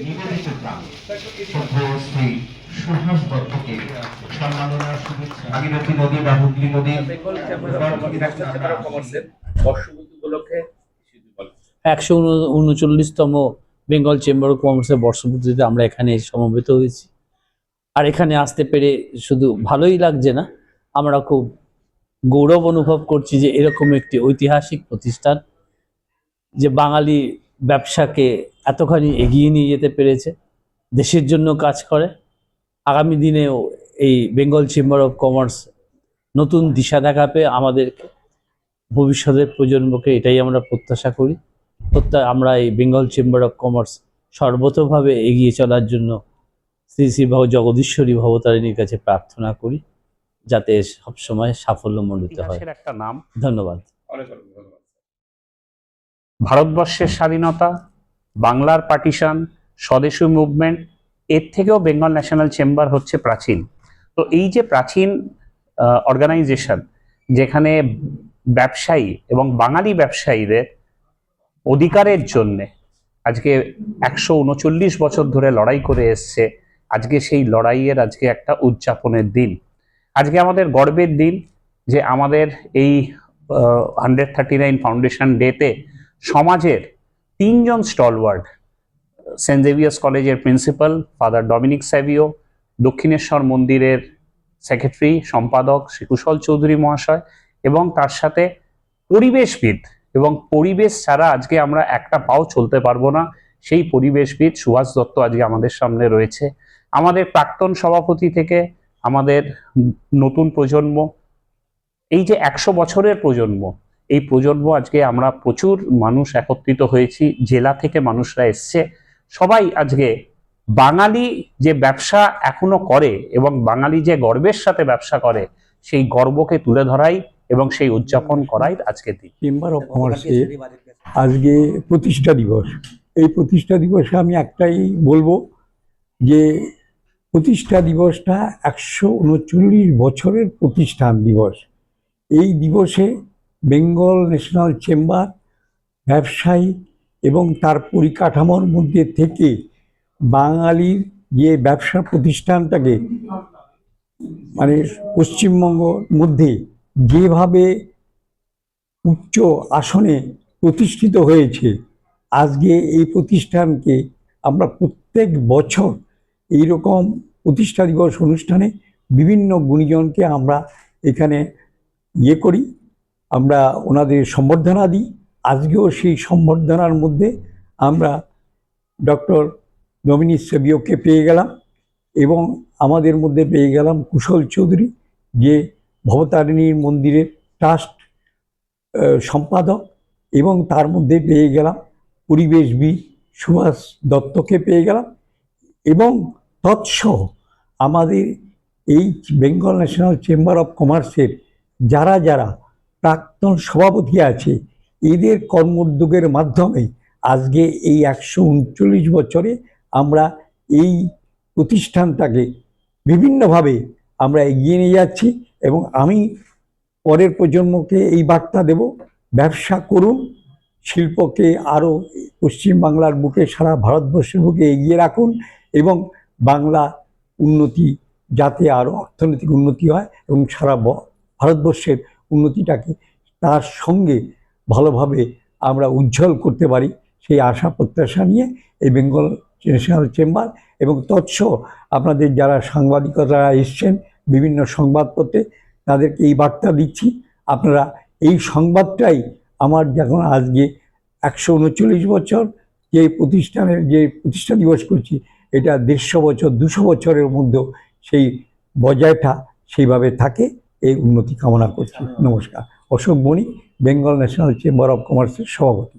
নিবেদিত প্রাণ শ্রদ্ধেয় শ্রী সুভাষ দত্তকে সম্মাননার শুভেচ্ছা। ভাগীরথী নদী বা হুগলি নদী বেঙ্গল চেম্বার অফ কমার্সের বর্ষপূর্তি উপলক্ষে 139তম বেঙ্গল চেম্বার অফ কমার্সের বর্ষপূর্তিতে আমরা এখানে সমবেত হয়েছি। আর এখানে আসতে পেরে শুধু ভালোই লাগছে না, আমরা খুব গৌরব অনুভব করছি যে এরকম একটি ঐতিহাসিক প্রতিষ্ঠান যে বাঙালি ব্যবসাকে এতখানি এগিয়ে নিয়ে যেতে পেরেছে, দেশের জন্য কাজ করে। আগামী দিনেও এই বেঙ্গল চেম্বার অফ কমার্স নতুন দিশা দেখাবে আমাদের ভবিষ্যতের প্রজন্মকে, এটাই আমরা প্রত্যাশা করি। আমরা এই বেঙ্গল চেম্বার অফ কমার্স সর্বতোভাবে এগিয়ে চলার জন্য শ্রী শ্রী জগদীশ্বরী ভবতারিণীর কাছে প্রার্থনা করি, যাতে সবসময় সাফল্যমণ্ডিত হয়। একটা নাম। ধন্যবাদ। ভারতবর্ষের স্বাধীনতা, বাংলার পার্টিশন, স্বদেশী মুভমেন্ট, এর থেকেও বেঙ্গল ন্যাশনাল চেম্বার হচ্ছে প্রাচীন। তো এই যে প্রাচীন অর্গানাইজেশন, যেখানে ব্যবসায়ী এবং বাঙালি ব্যবসায়ীদের অধিকারের জন্যে আজকে 139 বছর ধরে লড়াই করে এসছে, আজকে সেই লড়াইয়ের আজকে একটা উদযাপনের দিন। আজকে আমাদের গর্বের দিন যে আমাদের এই 139 ফাউন্ডেশন ডেতে সমাজের 3 জন স্টলওয়ার্ড, সেন্ট জেভিয়ার্স কলেজের principal father Dominic Savio, Dakshineswar মন্দিরের সেক্রেটারি সম্পাদক শ্রী কুশল চৌধুরী মহাশয়, এবং তার সাথে পরিবেশবিদ, এবং পরিবেশ ছাড়া আজকে আমরা একটা পাও চলতে পারবো না, সেই পরিবেশবিদ সুভাষ দত্ত আজকে আমাদের সামনে রয়েছে। আমাদের প্রাক্তন সভাপতি থেকে আমাদের নতুন প্রজন্ম, এই যে 100 বছরের প্রজন্ম, এই প্রজন্ম আজকে আমরা প্রচুর মানুষ একত্রিত হয়েছি, জেলা থেকে মানুষরা এসছে। সবাই আজকে বাঙালি যে ব্যবসা এখনো করে এবং বাঙালি যে গর্বের সাথে ব্যবসা করে, সেই গর্বকে তুলে ধরাই এবং সেই উদযাপন করাই আজকের দিন। চেম্বার অফ কমার্সের আজকে প্রতিষ্ঠা দিবস। এই প্রতিষ্ঠা দিবসে আমি একটাই বলবো যে প্রতিষ্ঠা দিবসটা 139 বছরের প্রতিষ্ঠান দিবস। এই দিবসে বেঙ্গল ন্যাশনাল চেম্বার ব্যবসায়ী এবং তার পরিকাঠামোর মধ্যে থেকে বাঙালির যে ব্যবসা প্রতিষ্ঠানটাকে মানে পশ্চিমবঙ্গের মধ্যে যেভাবে উচ্চ আসনে প্রতিষ্ঠিত হয়েছে, আজকে এই প্রতিষ্ঠানকে আমরা প্রত্যেক বছর এইরকম প্রতিষ্ঠা দিবস অনুষ্ঠানে বিভিন্ন গুণীজনকে আমরা এখানে করি, আমরা ওনাদের সম্বর্ধনা দিই। আজকেও সেই সম্বর্ধনার মধ্যে আমরা ডক্টর ডমিনিক স্যাভিওকে পেয়ে গেলাম এবং আমাদের মধ্যে পেয়ে গেলাম কুশল চৌধুরী, যে ভবতারিণীর মন্দিরের ট্রাস্ট সম্পাদক, এবং তার মধ্যে পেয়ে গেলাম পরিবেশবিদ সুভাষ দত্তকে পেয়ে গেলাম, এবং তৎসহ আমাদের এই বেঙ্গল ন্যাশনাল চেম্বার অফ কমার্সের যারা যারা প্রাক্তন সভাপতি আছে, এদের কর্মোদ্যোগের মাধ্যমে আজকে এই 139 বছরে আমরা এই প্রতিষ্ঠানটাকে বিভিন্নভাবে আমরা এগিয়ে নিয়ে যাচ্ছি। এবং আমি পরের প্রজন্মকে এই বার্তা দেব, ব্যবসা করুন, শিল্পকে আরও পশ্চিমবাংলার বুকে, সারা ভারতবর্ষের বুকে এগিয়ে রাখুন, এবং বাংলা উন্নতি যাতে আরও অর্থনৈতিক উন্নতি হয় এবং সারা ভারতবর্ষের উন্নতিটাকে তার সঙ্গে ভালোভাবে আমরা উজ্জ্বল করতে পারি, সেই আশা প্রত্যাশা নিয়ে এই বেঙ্গল ন্যাশনাল চেম্বার এবং তৎসহ আপনাদের যারা সাংবাদিকরা এসছেন বিভিন্ন সংবাদপত্রে, তাদেরকে এই বার্তা দিচ্ছি, আপনারা এই সংবাদটাই আমার যখন আজকে 139 বছর যে প্রতিষ্ঠানের যে প্রতিষ্ঠা দিবস করছি, এটা 150 বছর 200 বছরের মধ্যেও সেই বজায়টা সেইভাবে থাকে, এই উন্নতি কামনা করছি। নমস্কার। অশোক বণিক, বেঙ্গল ন্যাশনাল চেম্বার অফ কমার্সের সভাপতি।